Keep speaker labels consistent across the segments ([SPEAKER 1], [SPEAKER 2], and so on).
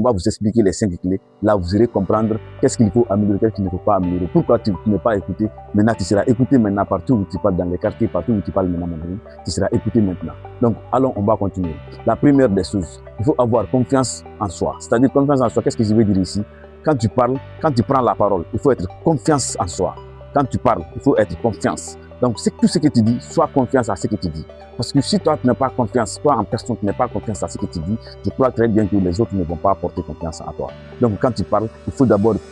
[SPEAKER 1] On va vous expliquer les 5 clés. Là, vous irez comprendre qu'est-ce qu'il faut améliorer, qu'est-ce qu'il ne faut pas améliorer. Pourquoi tu n'es pas écouté. Maintenant, tu seras écouté maintenant partout où tu parles, dans les quartiers, partout où tu parles maintenant, tu seras écouté maintenant. Donc, allons, on va continuer. La première des choses, il faut avoir confiance en soi. C'est-à-dire confiance en soi, qu'est-ce que je veux dire ici? Quand tu parles, quand tu prends la parole, il faut être confiance en soi. Quand tu parles, il faut être confiance. Donc, tout ce que tu dis, sois confiance à ce que tu dis. Parce que si toi, tu n'as pas confiance, toi en personne, tu n'as pas confiance à ce que tu dis, je crois très bien que les autres ne vont pas apporter confiance à toi. Donc, quand tu parles, il faut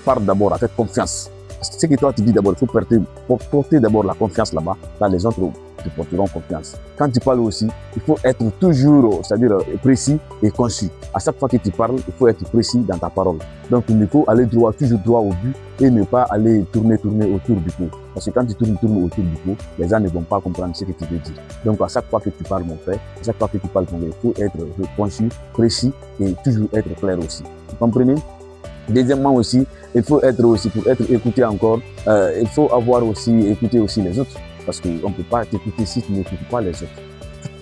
[SPEAKER 1] parle d'abord avec confiance. Parce que ce que toi, tu dis d'abord, il faut porter d'abord la confiance là-bas. Là, les autres te porteront confiance. Quand tu parles aussi, il faut être toujours, c'est-à-dire précis et concis. À chaque fois que tu parles, il faut être précis dans ta parole. Donc, il faut aller toujours droit au but et ne pas aller tourner autour du pot. Parce que quand tu tournes autour du pot, les gens ne vont pas comprendre ce que tu veux dire. Donc, à chaque fois que tu parles, mon frère, à chaque fois que tu parles, il faut être concis, précis et toujours être clair aussi. Vous comprenez? Deuxièmement aussi, il faut être aussi, pour être écouté encore, il faut avoir aussi, écouter aussi les autres. Parce qu'on ne peut pas t'écouter si tu n'écoutes pas les autres.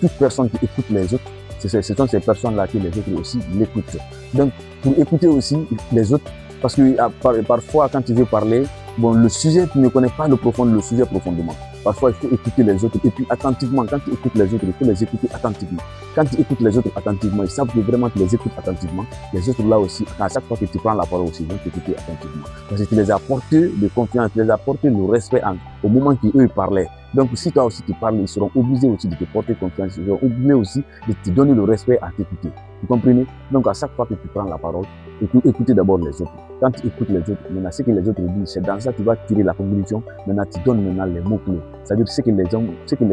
[SPEAKER 1] Toute personne qui écoute les autres, ce sont ces personnes-là qui les autres aussi l'écoutent. Donc, pour écouter aussi les autres, parce que parfois, quand tu veux parler, bon, le sujet, tu ne connais pas le sujet profondément. Parfois, il faut écouter les autres et puis attentivement. Quand tu écoutes les autres, il faut les écouter attentivement. Quand tu écoutes les autres attentivement, ils savent que vraiment tu les écoutes attentivement. Les autres là aussi, à chaque fois que tu prends la parole aussi, ils vont t'écouter attentivement. Parce que tu les as portés de confiance, tu les as portés le respect au moment qu'eux parlaient. Donc, si toi aussi tu parles, ils seront obligés aussi de te porter confiance. Ils seront obligés aussi de te donner le respect à t'écouter. Vous comprenez? Donc, à chaque fois que tu prends la parole, écoutez d'abord les autres. Quand tu écoutes les autres, maintenant, ce que les autres disent, c'est dans ça que tu vas tirer la conclusion. Maintenant, tu donnes maintenant les mots-clés. C'est-à-dire ce que les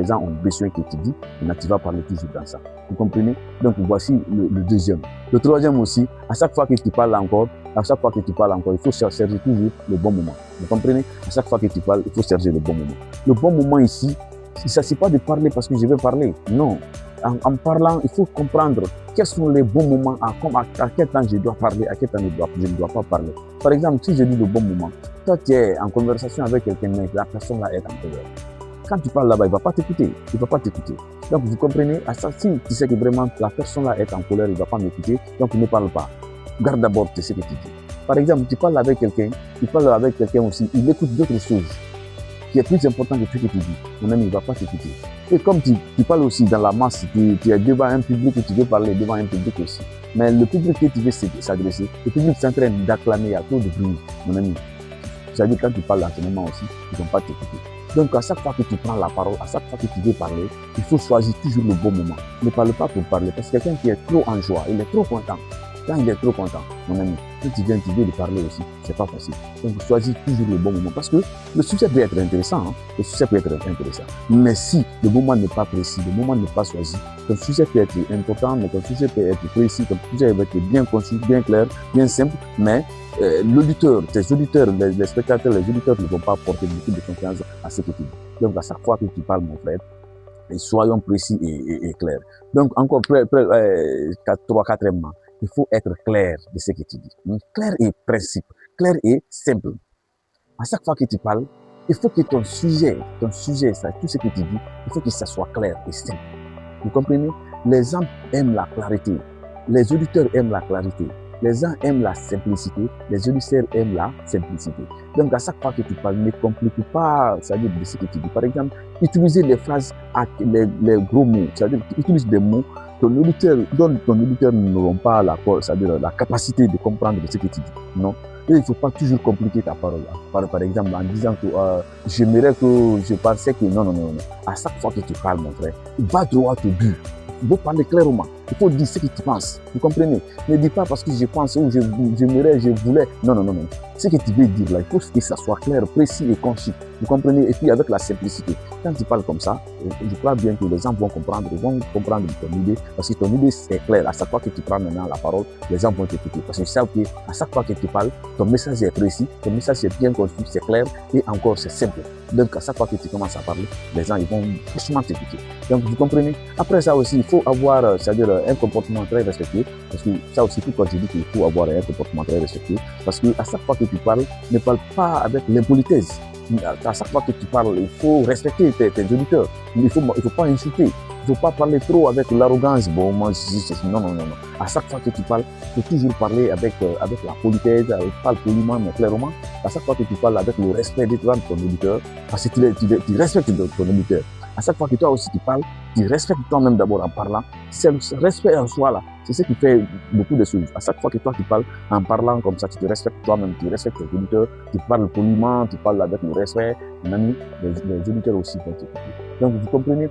[SPEAKER 1] gens ont besoin que tu dis, maintenant, tu vas parler toujours dans ça. Vous comprenez? Donc, voici le deuxième. Le troisième aussi, à chaque fois que tu parles encore, il faut chercher toujours le bon moment. Vous comprenez? À chaque fois que tu parles, il faut chercher le bon moment. Le bon moment ici, il ne s'agit pas de parler parce que je vais parler. Non. En parlant, il faut comprendre quels sont les bons moments, à quel temps je dois parler, à quel temps je ne dois pas parler. Par exemple, si je dis le bon moment, toi tu es en conversation avec quelqu'un, mais la personne là est en colère. Quand tu parles là-bas, il ne va pas t'écouter. Il ne va pas t'écouter. Donc vous comprenez, si tu sais que vraiment la personne là est en colère, il ne va pas m'écouter, donc ne parle pas. Garde d'abord ce que tu dis. Par exemple, tu parles avec quelqu'un, aussi, il écoute d'autres choses qui est plus important que ce que tu dis. Mon ami, il ne va pas t'écouter. Et comme tu parles aussi dans la masse, tu es devant un public et tu veux parler devant un public aussi. Mais le public que tu veux s'adresser, le public est en train d'acclamer, il y a trop de bruit, mon ami. C'est-à-dire quand tu parles à ce moment aussi, ils ne vont pas t'écouter. Donc à chaque fois que tu prends la parole, à chaque fois que tu veux parler, il faut choisir toujours le bon moment. Ne parle pas pour parler, parce que quelqu'un qui est trop en joie, il est trop content. Quand il est trop content, mon ami, quand tu veux lui parler aussi, c'est pas facile. Donc, choisis toujours le bon moment. Parce que le sujet peut être intéressant, hein? Le sujet peut être intéressant. Mais si le moment n'est pas précis, le moment n'est pas choisi, ton sujet peut être important, mais ton sujet peut être précis, ton sujet peut être bien conçu, bien clair, bien simple, mais l'auditeur, tes auditeurs, les spectateurs, les auditeurs ne vont pas porter beaucoup de confiance à ce que tu dis. Donc, à chaque fois que tu parles, mon frère, soyons précis et clairs. Donc, encore quatrièmement, il faut être clair de ce que tu dis. Clair et principe, clair et simple. À chaque fois que tu parles, il faut que ton sujet, ça, tout ce que tu dis, il faut que ça soit clair et simple. Vous comprenez? Les gens aiment la clarté. Les auditeurs aiment la clarté. Les gens aiment la simplicité. Les auditeurs aiment la simplicité. Donc, à chaque fois que tu parles, ne complique pas, c'est-à-dire de ce que tu dis. Par exemple, utiliser les phrases, les gros mots, c'est-à-dire utilise des mots dont ton auditeur n'auront pas c'est-à-dire la capacité de comprendre ce que tu dis. Non. Et il ne faut pas toujours compliquer ta parole. Par exemple, en disant que j'aimerais que je pensais que non. À chaque fois que tu parles, mon frère, va droit au but. Il faut parler clairement. Il faut dire ce que tu penses. Vous comprenez? Ne dis pas parce que je pense ou j'aimerais, je voulais. Non. Ce que tu veux dire là, il faut que ça soit clair, précis et concis. Vous comprenez? Et puis avec la simplicité. Quand tu parles comme ça, je crois bien que les gens vont comprendre ton idée. Parce que ton idée est claire. À chaque fois que tu prends maintenant la parole, les gens vont t'écouter. Parce qu'ils savent qu'à chaque fois que tu parles, ton message est précis, ton message est bien conçu, c'est clair et encore c'est simple. Donc à chaque fois que tu commences à parler, les gens ils vont doucement t'écouter. Donc vous comprenez? Après ça aussi, il faut avoir, c'est-à-dire un comportement très respectueux. Parce que ça aussi, quand je dis qu'il faut avoir un comportement très respectueux, parce que à chaque fois que tu parles, ne parle pas avec l'impolitesse. À chaque fois que tu parles, il faut respecter tes auditeurs. Il ne faut pas insulter. Il ne faut pas parler trop avec l'arrogance. Bon, moi, non, non, non, non. À chaque fois que tu parles, il faut toujours parler avec la politesse, parle poliment, mais clairement. À chaque fois que tu parles avec le respect de ton auditeur, parce que tu respectes ton auditeur. À chaque fois que toi aussi tu parles, tu respectes toi-même d'abord en parlant. C'est le respect en soi là. C'est ce qui fait beaucoup de choses. À chaque fois que toi tu parles en parlant comme ça, tu te respectes toi-même, tu respectes tes auditeurs, tu parles poliment, tu parles avec le respect. Mon ami, les auditeurs aussi vont t'écouter. Donc vous comprenez,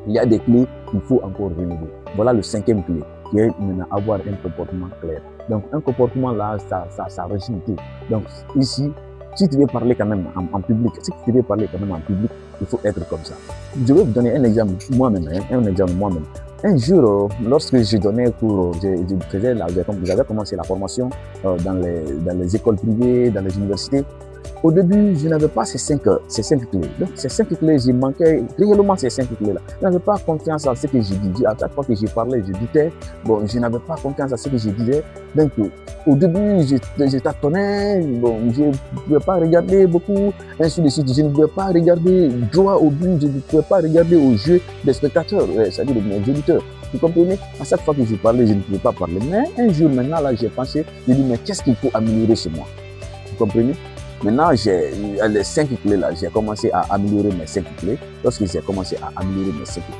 [SPEAKER 1] il y a des clés qu'il faut encore renouveler. Voilà le 5e clé, qui est maintenant avoir un comportement clair. Donc un comportement là, ça résume tout. Donc ici, si tu veux parler quand même en public, il faut être comme ça. Je vais vous donner un exemple moi-même. Un jour, lorsque je donnais cours, j'avais commencé la formation dans les écoles privées, dans les universités. Au début, je n'avais pas ces 5 clés. Donc, ces 5 clés, j'ai manqué réellement ces 5 clés-là. Je n'avais pas confiance en ce que je disais. À chaque fois que je parlais, je doutais. Bon, je n'avais pas confiance en ce que je disais. Donc, au début, je tâtonnais. Bon, je ne pouvais pas regarder beaucoup. Ainsi de suite, je ne pouvais pas regarder droit au but. Je ne pouvais pas regarder au jeu des spectateurs, c'est-à-dire de mes auditeurs. Vous comprenez? À chaque fois que je parlais, je ne pouvais pas parler. Mais un jour, maintenant, là, j'ai pensé, j'ai dit, mais qu'est-ce qu'il faut améliorer chez moi? Vous comprenez? Maintenant, j'ai les 5 clés là, j'ai commencé à améliorer mes 5 clés. Lorsque j'ai commencé à améliorer mes 5 clés,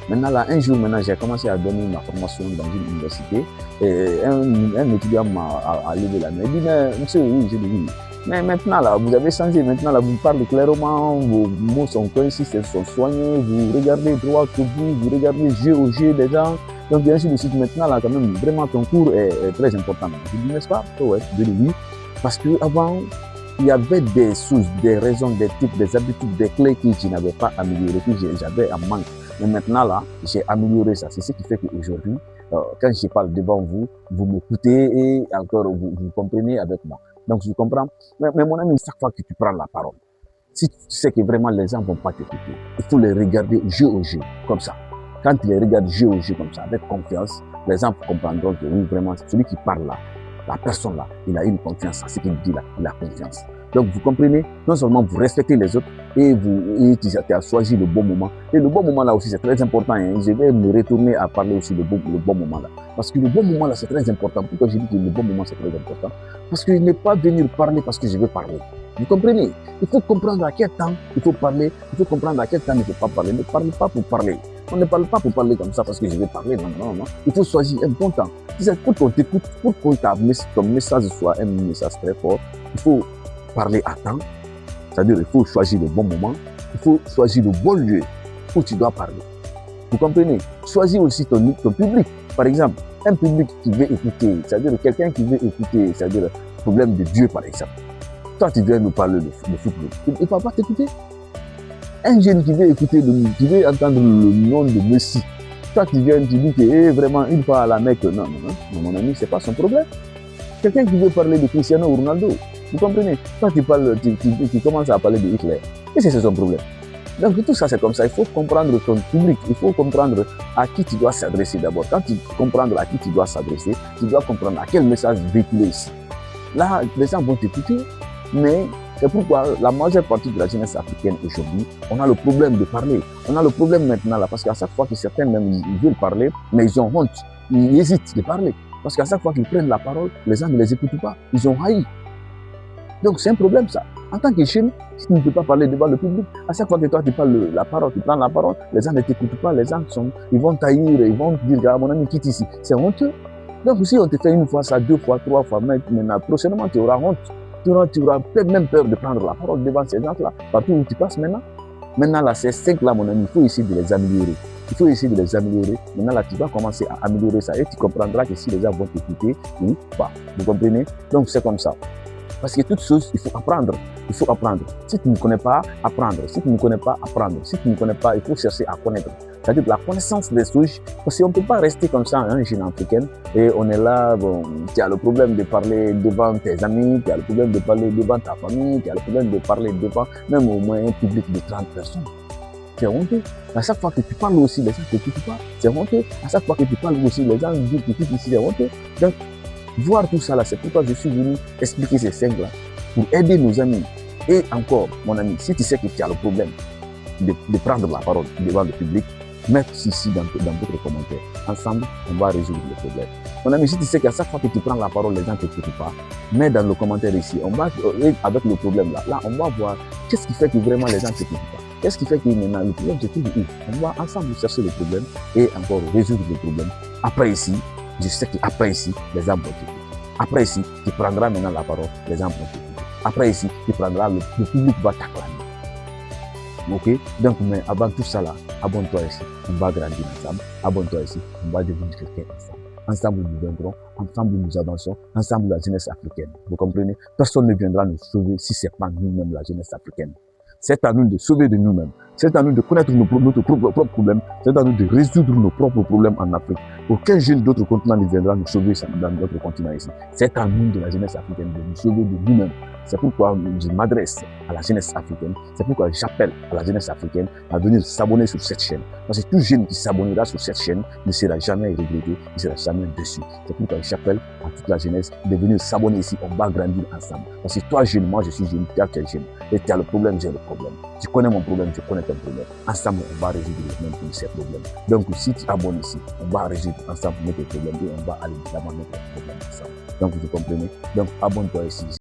[SPEAKER 1] maintenant là, un jour, j'ai commencé à donner ma formation dans une université. Et un étudiant m'a levé la main. Il dit, mais monsieur, oui, j'ai dit oui. Mais maintenant là, vous avez changé. Maintenant là, vous parlez clairement, vos mots sont précis, sont soignés, vous regardez droit au but, vous regardez jeu au jeu des gens. Donc, bien sûr, maintenant là, quand même, vraiment, ton cours est très important. Je dis, n'est-ce pas? Ouais, je dis oui. Parce qu'avant, il y avait des choses, des raisons, des types, des habitudes, des clés que je n'avais pas améliorées, que j'avais en manque. Mais maintenant, là, j'ai amélioré ça. C'est ce qui fait qu'aujourd'hui, quand je parle devant vous, vous m'écoutez et encore, vous comprenez avec moi. Donc, je comprends. Mais mon ami, chaque fois que tu prends la parole, si tu sais que vraiment les gens ne vont pas t'écouter, il faut les regarder jeu au jeu, comme ça. Quand tu les regardes jeu au jeu, comme ça, avec confiance, les gens comprendront que oui, vraiment, celui qui parle là, la personne là, il a une confiance à ce qu'il dit là, il a confiance. Donc vous comprenez, non seulement vous respectez les autres et tu as choisi le bon moment. Et le bon moment là aussi c'est très important. Hein. Je vais me retourner à parler aussi le bon moment là. Parce que le bon moment là c'est très important. Pourquoi je dis que le bon moment c'est très important? Parce que je n'ai pas venir parler parce que je veux parler. Vous comprenez? Il faut comprendre à quel temps il faut parler, il faut comprendre à quel temps il ne faut pas parler. Ne parle pas pour parler. On ne parle pas pour parler comme ça parce que je vais parler. Non, non, non. Il faut choisir un bon temps. Pour qu'on t'écoute, pour que ton message soit un message très fort, il faut parler à temps. C'est-à-dire il faut choisir le bon moment. Il faut choisir le bon lieu où tu dois parler. Vous comprenez? Choisis aussi ton public. Par exemple, un public qui veut écouter, c'est-à-dire quelqu'un qui veut écouter, c'est-à-dire le problème de Dieu par exemple. Toi, tu viens nous parler de football. Il ne va pas t'écouter. Un jeune qui veut écouter, qui veut entendre le nom de Messi. Toi, tu viens, tu dis que vraiment, une fois à la Mecque, non, mon ami, ce n'est pas son problème. Quelqu'un qui veut parler de Cristiano Ronaldo, vous comprenez? Toi, tu commences à parler de Hitler. Et c'est son problème. Donc, tout ça, c'est comme ça. Il faut comprendre ton public. Il faut comprendre à qui tu dois s'adresser d'abord. Quand tu comprends à qui tu dois s'adresser, tu dois comprendre à quel message véhiculer ici. Là, les gens vont t'écouter, mais c'est pourquoi la majeure partie de la jeunesse africaine aujourd'hui, on a le problème de parler. On a le problème maintenant là, parce qu'à chaque fois que certains même ils veulent parler, mais ils ont honte, ils hésitent de parler. Parce qu'à chaque fois qu'ils prennent la parole, les gens ne les écoutent pas, ils ont haï. Donc c'est un problème ça. En tant que jeune, si tu ne peux pas parler devant le public, à chaque fois que toi tu parles la parole, tu prends la parole, les gens ne t'écoutent pas, les gens ils vont taillir, ils vont dire, ah, mon ami quitte ici. C'est honteux. Donc si on te fait une fois ça, 2 fois, 3 fois, maintenant prochainement tu auras honte. Tu auras peut-être même peur de prendre la parole devant ces gens-là, partout où tu passes maintenant. Maintenant, là, ces 5-là, mon ami, il faut essayer de les améliorer. Il faut essayer de les améliorer. Maintenant, là, tu vas commencer à améliorer ça et tu comprendras que si les gens vont t'écouter ou pas. Vous comprenez? Donc, c'est comme ça. Parce que toutes choses, il faut apprendre. Il faut apprendre. Si tu ne connais pas, apprendre. Si tu ne connais pas, apprendre. Si tu ne connais pas, il faut chercher à connaître. C'est-à-dire la connaissance des souches. Parce qu'on ne peut pas rester comme ça, hein, jeune africaine. Et on est là, bon, tu as le problème de parler devant tes amis, tu as le problème de parler devant ta famille, tu as le problème de parler devant même au moins un public de 30 personnes. C'est honteux. À chaque fois que tu parles aussi, les gens ne t'écoutent pas. C'est honteux. À chaque fois que tu parles aussi, les gens disent que tu ici, c'est honteux. Donc, voir tout ça là, c'est pourquoi je suis venu expliquer ces 5 là pour aider nos amis. Et encore, mon ami, si tu sais que tu as le problème de prendre la parole devant le public, mettre ici dans votre commentaire. Ensemble, on va résoudre le problème. Mon ami, si tu sais qu'à chaque fois que tu prends la parole, les gens ne t'écoutent pas, mets dans le commentaire ici, on va, avec le problème là, on va voir qu'est-ce qui fait que vraiment les gens ne t'écoutent pas. Qu'est-ce qui fait que maintenant le problème se trouve où? On va ensemble chercher le problème et encore résoudre le problème. Après ici, je sais qu'après ici, les gens vont t'écouter. Après ici, tu prendras maintenant la parole, les gens vont t'écouter. Après ici, tu prendras, le public va t'acclamer. Ok? Donc, mais avant tout ça là, abonne-toi ici, on va grandir ensemble. Abonne-toi ici, on va devenir quelqu'un ensemble. Ensemble, nous viendrons, ensemble, nous avançons, ensemble, la jeunesse africaine. Vous comprenez? Personne ne viendra nous sauver si ce n'est pas nous-mêmes, la jeunesse africaine. C'est à nous de sauver de nous-mêmes. C'est à nous de connaître notre propre problème. C'est à nous de résoudre nos propres problèmes en Afrique. Aucun jeune d'autre continent ne viendra nous sauver dans notre continent ici. C'est à nous, de la jeunesse africaine, de nous sauver de nous-mêmes. C'est pourquoi je m'adresse à la jeunesse africaine. C'est pourquoi j'appelle à la jeunesse africaine à venir s'abonner sur cette chaîne. Parce que tout jeune qui s'abonnera sur cette chaîne ne sera jamais regretté, ne sera jamais déçu. C'est pourquoi j'appelle à toute la jeunesse de venir s'abonner ici. On va grandir ensemble. Parce que toi, jeune, moi je suis jeune, toi tu es jeune. Et tu as le problème, j'ai le problème. Tu connais mon problème, je connais ton problème. Ensemble, on va résoudre les mêmes ces problèmes. Donc, si tu t'abonnes ici, on va résoudre ensemble notre problème et on va aller de l'avant notre problème ensemble. Donc, vous comprenez? Donc, abonne-toi ici.